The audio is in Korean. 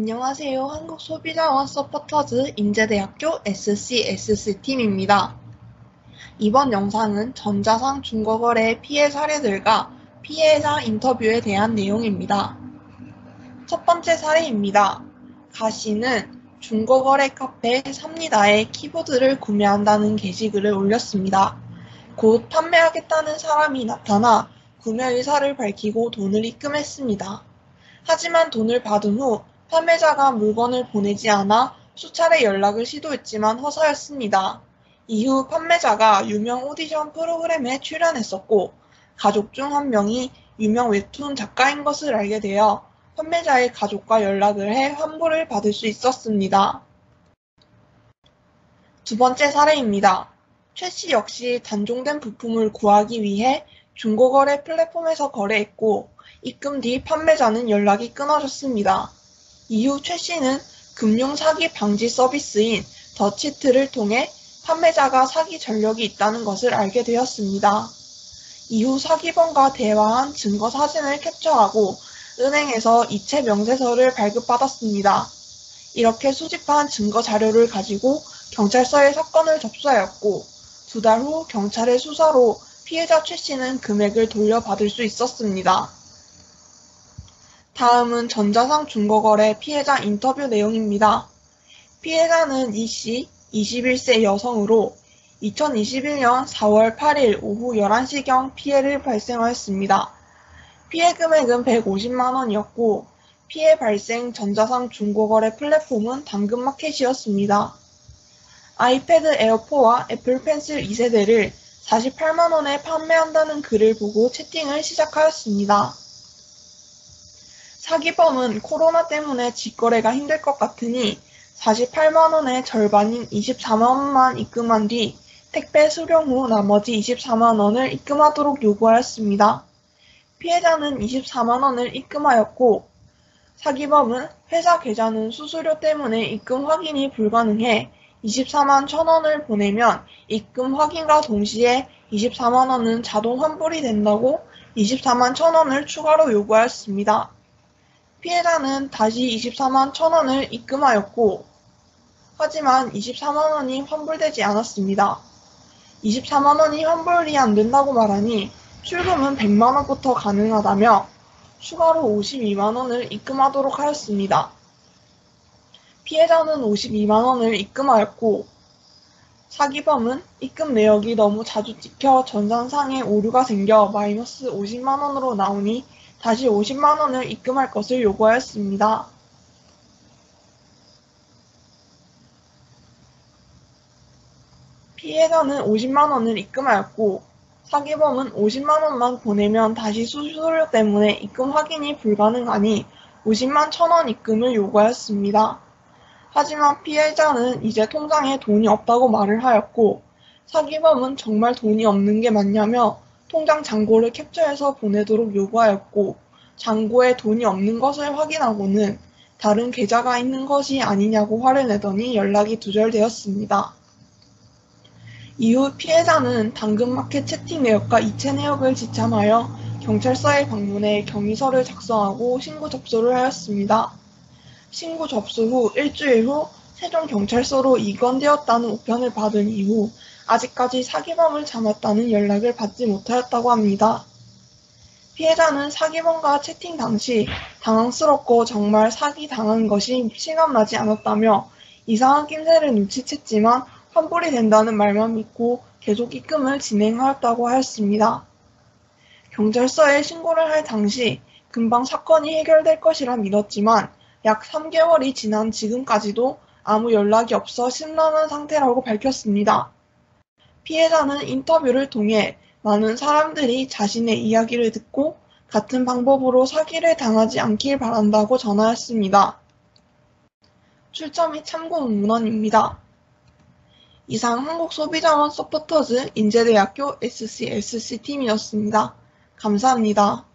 안녕하세요. 한국소비자원 서포터즈 인제대학교 SCS팀입니다. 이번 영상은 전자상 중고거래 피해 사례들과 피해자 인터뷰에 대한 내용입니다. 첫 번째 사례입니다. 가 씨는 중고거래 카페 삽니다에 키보드를 구매한다는 게시글을 올렸습니다. 곧 판매하겠다는 사람이 나타나 구매 의사를 밝히고 돈을 입금했습니다. 하지만 돈을 받은 후 판매자가 물건을 보내지 않아 수차례 연락을 시도했지만 허사였습니다. 이후 판매자가 유명 오디션 프로그램에 출연했었고 가족 중 한 명이 유명 웹툰 작가인 것을 알게 되어 판매자의 가족과 연락을 해 환불을 받을 수 있었습니다. 두 번째 사례입니다. 최 씨 역시 단종된 부품을 구하기 위해 중고거래 플랫폼에서 거래했고 입금 뒤 판매자는 연락이 끊어졌습니다. 이후 최 씨는 금융 사기 방지 서비스인 더치트를 통해 판매자가 사기 전력이 있다는 것을 알게 되었습니다. 이후 사기범과 대화한 증거 사진을 캡처하고 은행에서 이체 명세서를 발급받았습니다. 이렇게 수집한 증거 자료를 가지고 경찰서에 사건을 접수하였고 2달 후 경찰의 수사로 피해자 최 씨는 금액을 돌려받을 수 있었습니다. 다음은 전자상 중고거래 피해자 인터뷰 내용입니다. 피해자는 이 씨, 21세 여성으로 2021년 4월 8일 오후 11시경 피해를 발생하였습니다. 피해 금액은 150만 원이었고 피해 발생 전자상 중고거래 플랫폼은 당근마켓이었습니다. 아이패드 에어4와 애플 펜슬 2세대를 48만 원에 판매한다는 글을 보고 채팅을 시작하였습니다. 사기범은 코로나 때문에 직거래가 힘들 것 같으니 48만 원의 절반인 24만 원만 입금한 뒤 택배 수령 후 나머지 24만 원을 입금하도록 요구하였습니다. 피해자는 24만 원을 입금하였고 사기범은 회사 계좌는 수수료 때문에 입금 확인이 불가능해 24만 1,000원을 보내면 입금 확인과 동시에 24만 원은 자동 환불이 된다고 24만 1,000원을 추가로 요구하였습니다. 피해자는 다시 24만 1,000원을 입금하였고 하지만 24만 원이 환불되지 않았습니다. 24만 원이 환불이 안 된다고 말하니 출금은 100만 원부터 가능하다며 추가로 52만 원을 입금하도록 하였습니다. 피해자는 52만 원을 입금하였고 사기범은 입금 내역이 너무 자주 찍혀 전산상에 오류가 생겨 마이너스 50만 원으로 나오니 다시 50만 원을 입금할 것을 요구하였습니다. 피해자는 50만 원을 입금하였고 사기범은 50만 원만 보내면 다시 수수료 때문에 입금 확인이 불가능하니 50만 1,000원 입금을 요구하였습니다. 하지만 피해자는 이제 통장에 돈이 없다고 말을 하였고 사기범은 정말 돈이 없는 게 맞냐며 통장 잔고를 캡처해서 보내도록 요구하였고 잔고에 돈이 없는 것을 확인하고는 다른 계좌가 있는 것이 아니냐고 화를 내더니 연락이 두절되었습니다. 이후 피해자는 당근마켓 채팅 내역과 이체 내역을 지참하여 경찰서에 방문해 경위서를 작성하고 신고 접수를 하였습니다. 신고 접수 후 일주일 후 세종경찰서로 이관되었다는 우편을 받은 이후 아직까지 사기범을 잡았다는 연락을 받지 못하였다고 합니다. 피해자는 사기범과 채팅 당시 당황스럽고 정말 사기당한 것이 실감나지 않았다며 이상한 낌새를 눈치챘지만 환불이 된다는 말만 믿고 계속 입금을 진행하였다고 하였습니다. 경찰서에 신고를 할 당시 금방 사건이 해결될 것이라 믿었지만 약 3개월이 지난 지금까지도 아무 연락이 없어 심란한 상태라고 밝혔습니다. 피해자는 인터뷰를 통해 많은 사람들이 자신의 이야기를 듣고 같은 방법으로 사기를 당하지 않길 바란다고 전하였습니다. 출처 및 참고 문헌입니다. 이상 한국소비자원 서포터즈 인제대학교 SCS팀이었습니다. 감사합니다.